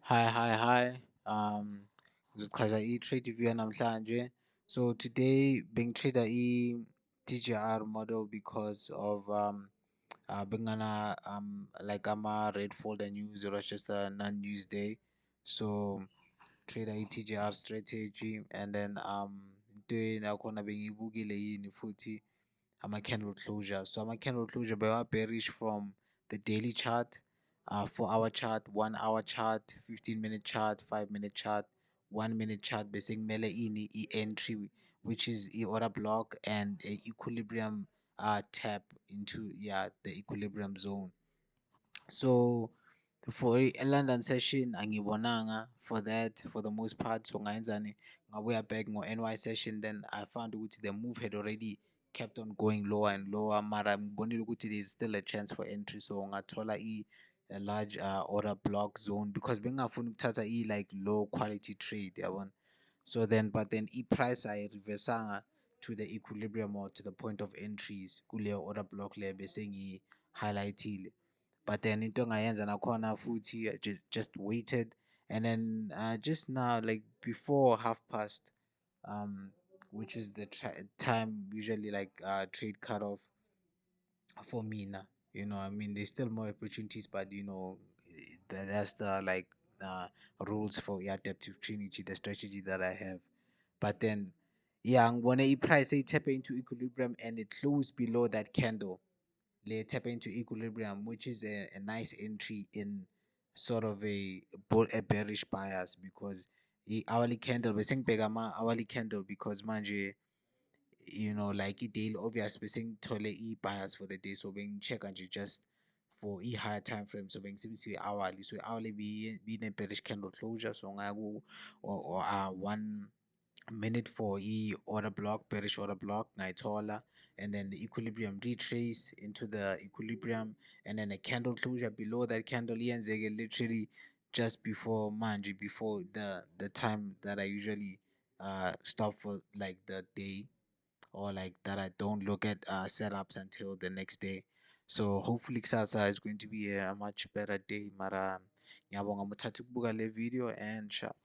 Hi. Ngizochaza i-trade view namhlanje. So today bengi-trade i-TGR model because of bengana like ama-red folder news. It was just a non-news day. So trade i-TGR strategy and then into nakhona bengiyibukile yini futhi ama-candle closure. So ama-candle closure were bearish from the daily chart, 4 hour chart, 1 hour chart, 15-minute chart, 5-minute chart, 1 minute chart. Bese kumele ini i-entry, which is i-order block and a equilibrium tap into the equilibrium zone. So for a London session angibonanga for that for the most part. So ngayenzani ngabuya back NY session, then I found ukuthi the move had already kept on going lower and lower. Mara ngibonile ukuthi there's still a chance for entry. So ngathola a large order block zone because bengafuni ukuthatha like low quality trade yabona. So then but then price ayireversanga to the equilibrium or to the point of entries kuleyo order block le bese ngi-highlightile. But then into engayenza nakhona futhi just waited, and then just now like before past, which is the time usually like trade cutoff for me now. I mean there's still more opportunities, but that's the like rules for adaptive trinity, the strategy that I have. But then when a price say tap into equilibrium and it closed below that candle, let tap into equilibrium, which is a nice entry in sort of a bearish bias because hourly candle we're saying hourly candle because manje like i-daily obvious besengithole i-bias for the day, so bengi-check-a nje just for i-higher time frame. So bengisebenzisa i-hourly, so i-hourly bine-bearish candle closure, so ngaya or 1 minute for order block, bearish order block ngayithola, and then the equilibrium retrace into the equilibrium, and then a candle closure below that candle iyenzeke literally just before manje, before the time that I usually stop for like the day, or like that I don't look at setups until the next day. So hopefully kusasa is going to be a much better day. Mara ngiyabonga muthatha ukubuka le video and sharp.